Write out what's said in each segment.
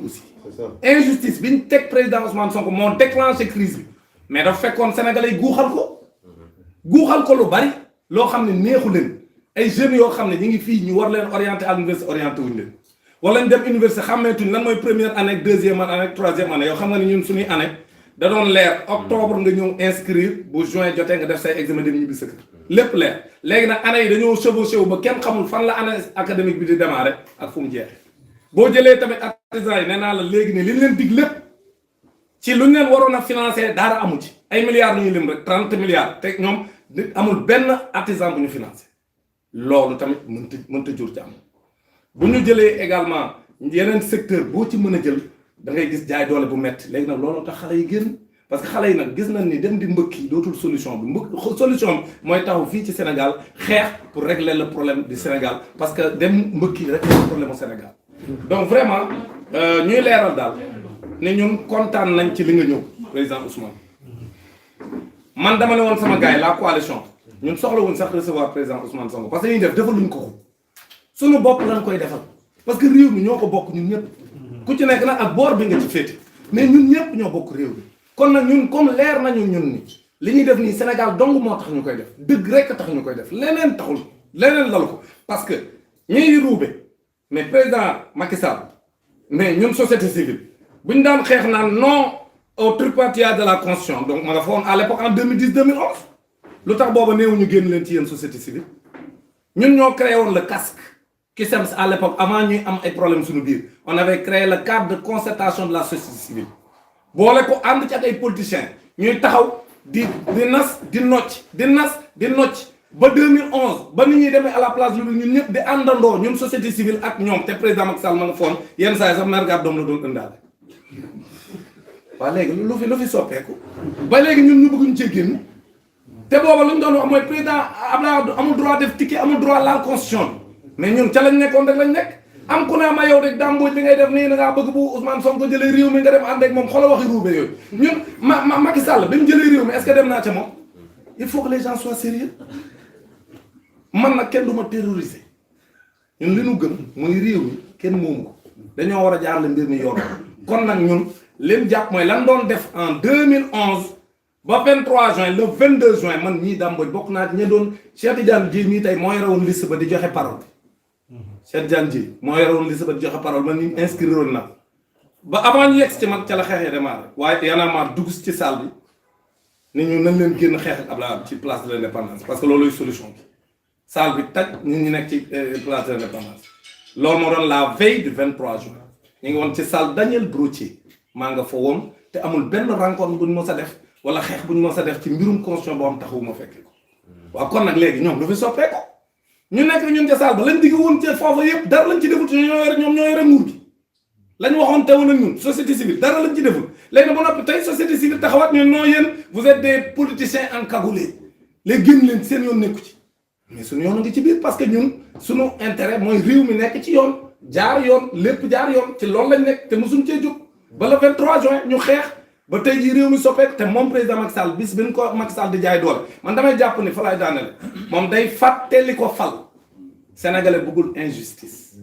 aussi. Injustice bi ñu teg président Ousmane Sonko moo déclenché crise bi mais dafa fekkoon sénégalais yi guuxal ko lu bari loo xam ne neexu leen ay jeunes yoo xam ne ñu ngi fii ñu war leen orienté à l'université orienté wuñu leen wala ñu dem université xàmmeetuñ lan mooy première année deuxième année troisième année yoo xam nga ne ñun suñuy année da doon leer octobre nga ñëw inscrire bu juin jotee nga def say examen dem ñibbi sa kër lépp leer léegi nag année yi dañoo chevauché wu ba kenn xamul fan la année académique bi di démarrer ak fu mu jeexee boo jëlee tamit artisans yi nee naa la léegi ne li ñu leen dig lépp ci lu ñu leen waroon a financer dara amu ci ay milliards lu ñu lim rek 30 milliards te ñoom amul benn artisan bu ñu financé loolu tamit mënta jur ci am bu ñu jëlee également yeneen secteur boo ci mën a jël da ngay gis jaay doole bu metti léegi nag loolu tax xale yi génn parce que xale yi nag gis nañ ni dem di mbëkki dootul solution bi solution bi mooy taxaw fii ci Sénégal xeex pour régler le problème du Sénégal parce que dem mbëkki régler le problème au Sénégal donc vraiment ñuy leeral daal ne ñun kontaan nañ ci li nga ñëw président Ousmane man dama ne woon sama gars yi la coalition ñun soxlawuñ sax recevoir président Ousmane Sonko parce que ñuy def defaluñ ko suñu bopp lañ koy defal parce que réew mi ñoo ko bokk ñun ñëpp ku ci nekk nag ak boor bi nga ci féete mais ñun ñëpp ñoo bokk réew mi kon nag ñun comme leer nañu ñun ni li ñuy def nii Sénégal dong moo tax ñu koy def dëgg rek tax ñu koy def leneen taxul leneen lal ko parce que ñuy ruube mais président Macky Sall mais ñun société civile bu ñu daan xeex naan non au tripatouillage de la constitution donc ma nga fa woon à l'époque en 2010 2011 lu tax booba néew ñu génn leen ci yéen société civile ñun ñoo créé woon le casque CUSEMS à l'époque avant ñuy am ay problèmes suñu biir on avait créé le cadre de concertation de la société civile boole ko ànd ci ak ay politiciens ñuy taxaw di nas di nocc ba 2011 ba ni ñuy demee à la place lu ñun ñëpp di àndandoo ñun société civile ak ñoom te président Macky Sall ma nga foon yenn saa yi sax maire Gab doom la doon ëndaale waaw léegi lu fi soppeeku ba léegi ñun ñu bëgguñu cee génn te booba lu ñu doon wax mooy président Abdoulaye amul droit def ticket amul droit laal constitution mais ñun ca lañ nekkoon rek lañ nekk am ku ne ma yow rek dàmbooj li ngay def nii da ngaa bëgg bu Ousmane Sonko jëlee réew mi nga dem ànd ak moom xoolal waxi ruube yooyu ñun Macky Sall bi mu jëlee réew mi est-ce que dem naa ca moom il faut que les gens soient sérieux man nag kenn du ma terroriser ñun li ñu gëm muy réew mi kenn moomu ko dañoo war a jaarale mbir mi yoon kon nag ñun lim jàpp mooy lan doon def en 2011 ba 23 juin le 22 juin man ñii dàmbooj bokk naa ña doon Cheikh Tidiane Dièye mii tey moo yore woon liste ba di joxe parole Cheikh Tidiane Dièye moo yore woon liste ba di joxe parole man ñu inscrire woon na ba avant ñu yegg ci man ca la xeexee démarré waaye Y'en a marre dugg ci salle bi ni ñu nañ leen génn xeex ak Abdoulaye ci place de l'indépendance parce que looluy solution bi salle bi taj ñun ñu nekk ci place de l'indépendance loolu moo doon la veille du 23 juin ñu ngi woon ci salle Daniel Brottier maa nga fa woon te amul benn rencontre bu ñu mës a def wala xeex bu ñu mës a def ci mbirum constitution boo xam taxawu ma fekkee ko waaw kon nag léegi ñoom lu fi soppee ko ñu nekk ñun ca salle ba lañ digg woon ca foofa yëpp dara lañ ci deful ñoom ñoo yore nguur gi lañ waxoon teewoon ak ñun société civile dara lañ ci deful léegi nag ba noppi tey société civile taxawaat ñun non yéen vous êtes des politiciens encagoulés léegi génn leen seen yoon nekku ci mais suñu yoon ngi ci biir parce que ñun suñu intérêt mooy réew mi nekk ci yoon jaar yoon lépp jaar yoon ci loolu lañ nekk te mosuñ cee jóg ba le 23 juin ñu xeex ba tey jii réew mi soppeeku te moom président Macky Sall bis bi ñu ko Macky Sall di jaay doole man damay jàpp ni fa laay daanele moom day fàttali ko fal sénégalais bëggul injustice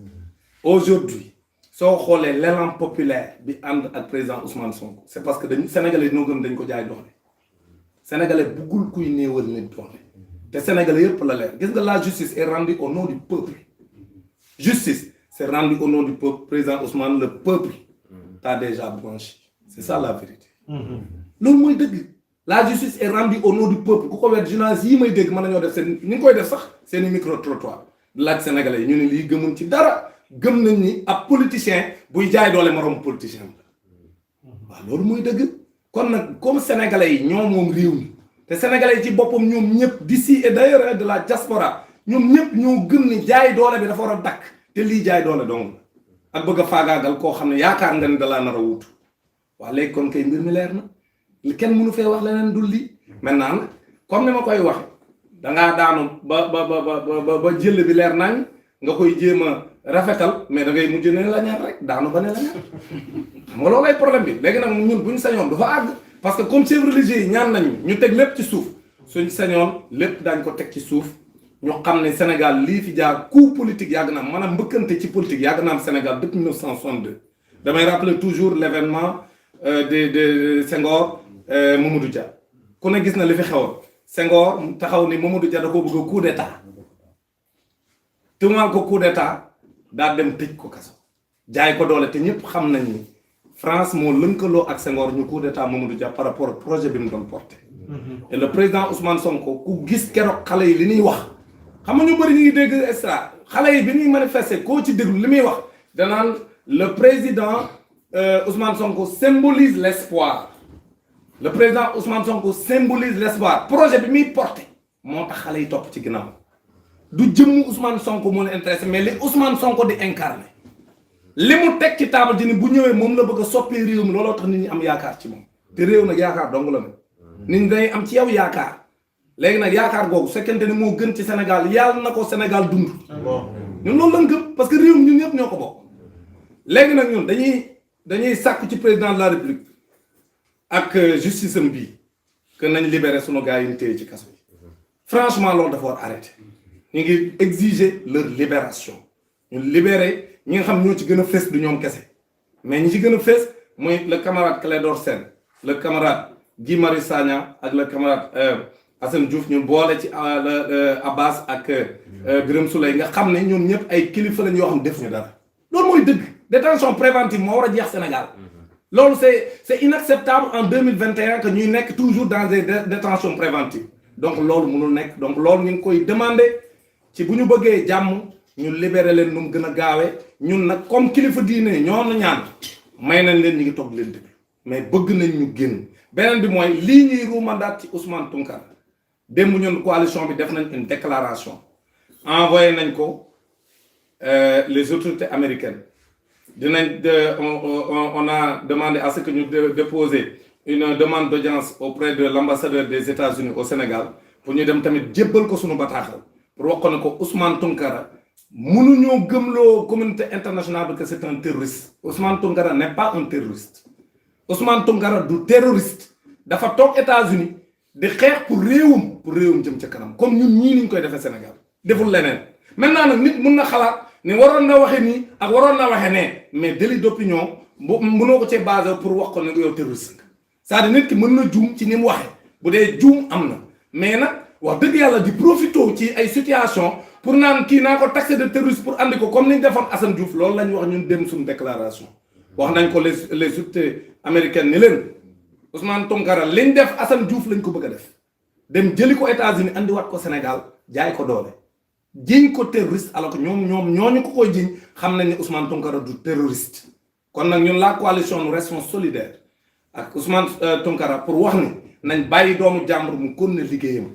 aujourd'hui soo xoolee l'élan populaire bi ànd ak président Ousmane Sonko c'est parce que dañu sénégalais noo gëm dañ ko jaay doole sénégalais bëggul kuy néewal nit doole te sénégalais yëpp la leer gis nga la justice est rendue au nom du peuple justice c'est rendu au nom du peuple président Ousmane le peuple t'a déjà blanchi c'est ça la vérité loolu mooy dëgg la justice est rendue au nom du peuple ku ko wet journaliste yi may dégg mën nañoo def seen ni ngi koy def sax seeni micro trottoir laaj sénégalais yi ñu ne lii gëmuñ ci dara gëm nañ ni ab politicien buy jaay doole moroom politicien la waaw loolu mooy dëgg kon nag comme sénégalais yi ñoom moom réew mi te sénégalais yi ci boppam ñoom ñëpp d'ici et d'ailleurs de la diaspora ñoom ñëpp ñoo gëm ni jaay doole bi dafa war a dakk te lii jaay doole dong la ak bëgg a faagaagal koo xam ne yaakaar nga ni dalaa nar a wuutu waaw léegi kon kay mbir mi leer na li kenn mënu fee wax leneen dul lii maintenant nag comme ni ma koy wax dangaa daanu ba jël bi leer nañ nga koy jéem a rafetal mais da ngay mujj ne la ñaar rek daanu ba ne la ñaar xam nga loolu ay problème bi léegi nag ñun buñ sañoon du fa àgg parce que comme chefs religieux yi ñaan nañu ñu teg lépp ci suuf suñ sañoon lépp daañ ko teg ci suuf ñu xam ne Sénégal lii fi jaar coup politique yàgg na am maanaam mbëkkante ci politique yàgg na am Sénégal depuis 1962 damay rappeler toujours l'événement de Senghor Mamadou Dia ku ne gis na li fi xewoon Senghor taxaw ni Mamadou Dia da ko bëgg coup d'état tuumaal ko coup d'état daa dem tëj ko kaso jaay ko doole te ñëpp xam nañ ni France moo lënkaloo ak Senghor ñu coup d'état Mamadou Dia par rapport au projet bi mu doon porté et le président Ousmane Sonko ku gis keroog xale yi li ñuy wax xam nga ñu bëri ñu ngi dégg extra xale yi bi ñuy manifester koo ci déglu li muy wax danaan le président Ousmane Sonko symbolise l'espoir le président Ousmane Sonko symbolise l'espoir projet bi muy porté moo tax xale yi topp ci ginnaaw du jëmmu Ousmane Sonko moo leen intéressé mais li Ousmane Sonko di incarné li mu teg ci table ji ni bu ñëwee moom la bëgg a soppi réew mi looloo tax nit ñi am yaakaar ci moom te réew nag yaakaar dong la nag nit ñi dañuy am ci yow yaakaar léegi nag yaakaar googu fekkente ne moo gën ci Sénégal yàlla na ko Sénégal dund ñun loolu lañ gëm parce que réew mi ñun ñëpp ñoo ko bokk léegi nag ñun dañuy sàkku ci président de la République ak justice am bii que nañ libérer sunu gars yi ñu téye ci kaso bi franchement loolu dafa war arrêté ñu ngi exiger leur libération ñu libérer ñi nga xam ñoo ci gën a fës du ñoom kese mais ñi ci gën a fës mooy le camarade Clédor Sène le camarade Guy Marius Sagna ak le camarade Assane Diouf ñu boole ci Abbas ak Birame Souleye nga xam ne ñoom ñëpp ay kilifa lañ yoo xam defuñu dara loolu mooy dëgg détention préventive moo war a jeex Sénégal loolu c'est inacceptable en 2021 que ñuy nekk toujours dans des détentions préventives donc loolu mënul nekk donc loolu ñu ngi koy demander ci bu ñu bëggee jàmm ñu libérer leen nu mu gën a gaawee ñun nag comme kilifa diine ñoo na ñaan may nañ leen ñu ngi toog leen déglu mais bëgg nañ ñu génn beneen bi mooy lii ñuy ruumandaat ci Ousmane Tounkara démb ñun coalition bi def nañ une déclaration envoyé nañ ko les autorités américaines on a demandé à ce que ñu déposer une demande d'audience auprès de l'ambassadeur des États-Unis au Sénégal pour ñu dem tamit jébbal ko suñu bataaxal pour wax ko ne ko Ousmane Tounkara mënuñoo gëmloo communauté internationale bi que c'est un terroriste Ousmane Tounkara n'est pas un terroriste Ousmane Tounkara du terroriste dafa toog États-Unis di xeex pour réewum jëm ca kanam comme ñun ñii niñ koy defee Sénégal deful leneen maintenant nag nit mun na xalaat ni waroon na waxe nii ak waroon na waxe nee mais délit d'opinion mënoo ko cee basé pour wax ko ne yow terroriste c'est-à-dire nit ki mën na juum ci ni mu waxe bu dee juum am na mais nag wax dëgg yàlla di profito ci ay situation pour naan kii naa ko taxé de terroriste pour andi ko comme ni ñu defoon Assane Diouf loolu la ñu wax ñun dem suñu déclaration wax nañ ko les autorités américaines ni leen Ousmane Tounkara liñ def Assane Diouf lañ ko bëgg a def dem jëli ko États-Unis andiwaat ko Sénégal jaay ko doole jiñ ko terroriste alors que ñooñu ko koy jiñ xam nañ ne Ousmane Tounkara du terroriste kon nag ñun la coalition nous restons solidaires ak Ousmane Tounkara pour wax ni nañ bàyyi doomu jàmbur mu kon na liggéeyam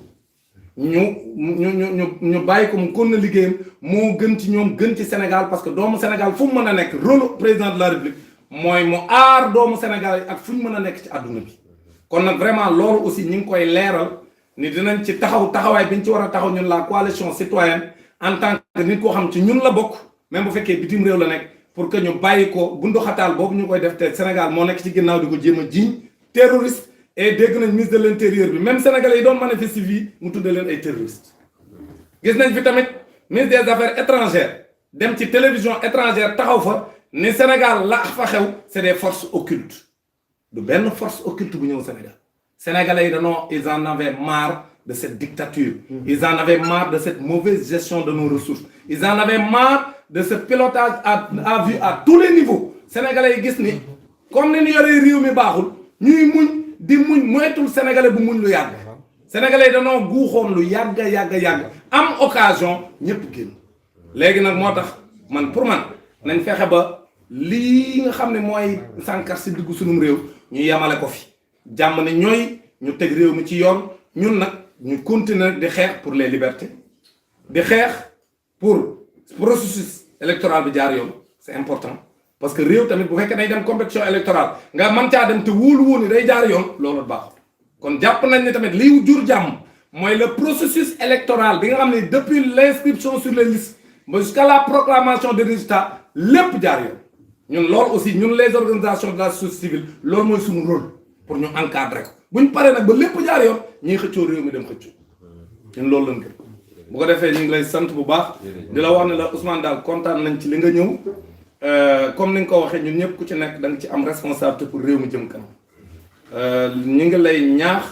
ñu bàyyi ko mu kon na liggéeyam moo gën ci ñoom gën ci Sénégal parce que doomu Sénégal fu mu mën a nekk rôle président de la République mooy mu aar doomu Sénégal yi ak fu ñu mën a nekk ci àdduna bi kon nag vraiment loolu aussi ñu ngi koy leeral ni dinañ ci taxawaay bi ñu ci war a taxaw ñun la coalition citoyenne en tant que nit koo xam ci ñun la bokk même bu fekkee bitim réew la nekk pour que ñu bàyyi ko bundu xataal boobu ñu koy def te Sénégal moo nekk ci ginnaaw di ko jéem a jiiñ terroriste et dégg nañ ministre de l'intérieur bi même sénégalais yi doon manifester fii mu tudde leen ay terroristes gis nañ fi tamit ministre des affaires étrangères dem ci télévision étrangère taxaw fa ni Sénégal la fa xew c'est des forces occultes du benn force occulte bu ñëw Sénégal sénégalais yi ils en avaient marre de cette dictature ils en avaient marre de cette mauvaise gestion de nos ressources ils en avaient marre de ce pilotage à vue à tous les niveaux sénégalais yi gis ni comme ni ñu yoree réew mi baaxul ñuy muñ di muñ moytul sénégalais bu muñ lu yàgg sénégalais yi guuxoon lu yàgg am occasion ñëpp génn léegi nag moo tax pour man nañ fexe ba lii nga xam ne mooy sànkar si dugg sunum réew ñu yemale ko fi jàmm ne ñooy ñu teg réew mi ci yoon ñun nag ñu continuer di xeex pour les libertés di xeex pour processus électoral bi jaar yoon c'est important parce que réew tamit bu fekkee day dem compétition électorale nga mën caa dem te wóolu ni day jaar yoon loolu baaxul kon jàpp nañ ne tamit liy jur jàmm mooy le processus électoral bi nga xam ne depuis l'inscription sur les listes jusqu'à la proclamation des résultats lépp jaar yoon ñun loolu aussi ñun les organisations de la société civile loolu mooy suñu rôle pour ñu encadrer ko bu ñu paree nag ba lépp jaar yoon ñuy xëccoo réew mi dem xëccoo ñun loolu lañ gën bu ko defee ñu ngi lay sant bu baax di la wax ne la Ousmane daal kontaan nañ ci li nga ñëw comme ni nga ko waxee ñun ñëpp ku ci nekk da nga ci am responsabilité pour réew mi jëm kanam ñu ngi lay ñaax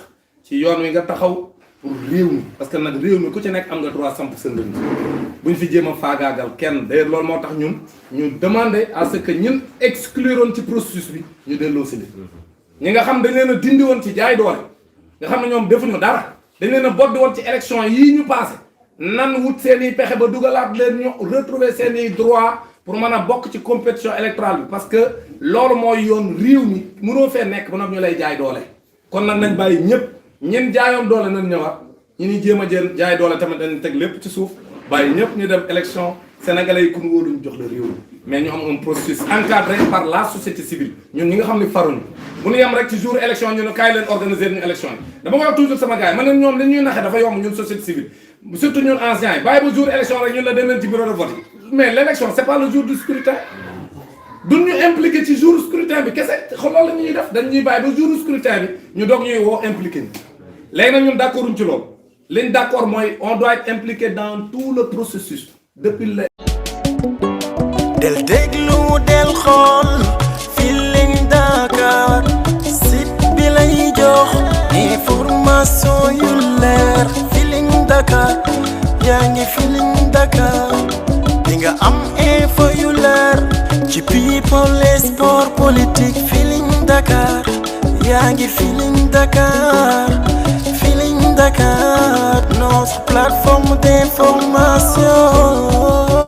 ci yoon wi nga taxaw pour réew mi parce que nag réew mi ku ci nekk am nga droit samp sa ndënd buñ fi jéem a faagaagal kenn d'ailleurs loolu moo tax ñun ñu demander à ce que ñun excluroon ci processus bi ñu delloo si leen ñi nga xam dañ leen a dindi woon ci jaay doole nga xam ne ñoom defuñu dara dañ leen a boddi woon ci élection yii ñu passé nan wut seen i pexe ba dugalaat leen ñu retrouver seen i droit pour mën a bokk ci compétition électorale bi parce que loolu mooy yoon réew mi mënoo fee nekk ba nag ñu lay jaay doole kon nag nañ bàyyi ñëpp ñen jaayoon doole nañ ñëwaat ñu ni jéem a jël jaay doole tamit dañ teg lépp ci suuf bàyyi ñëpp ñu dem élection sénégalais yi ku ñu wóoluñ jox la réew mi mais ñu am un processus encadré par la société civile ñun ñi nga xam ne faruñu bu ñu yem rek ci jour élection ñu ne kaay leen organiser ñu élection yi dama koy wax toujours sama gars yi man ne ñoom li ñuy naxee dafa yomb ñun société civile surtout ñun anciens yi bàyyi ba jour élection rek ñun la dem leen ci bureau de vote yi mais l' élection c' est pas le jour du scrutin duñ ñu impliqué ci jour scrutin bi kese loolu la ñuy def dañ ñuy bàyyi ba jour scrutin bi ñu doog ñuy woo impliqué ni léegi nag ñun d' accord uñ ci loolu liñ d' accord mooy on doit être impliqué dans tout le processus depuis le del déglu del xool Feeling Dakar site bi lay jox information yu leer Feeling Dakar yaa ngi Feeling Dakar di nga am info yu leer ci people et sport politique Feeling Dakar yaa ngi Feeling Dakar Feeling Dakar notre plateforme d'information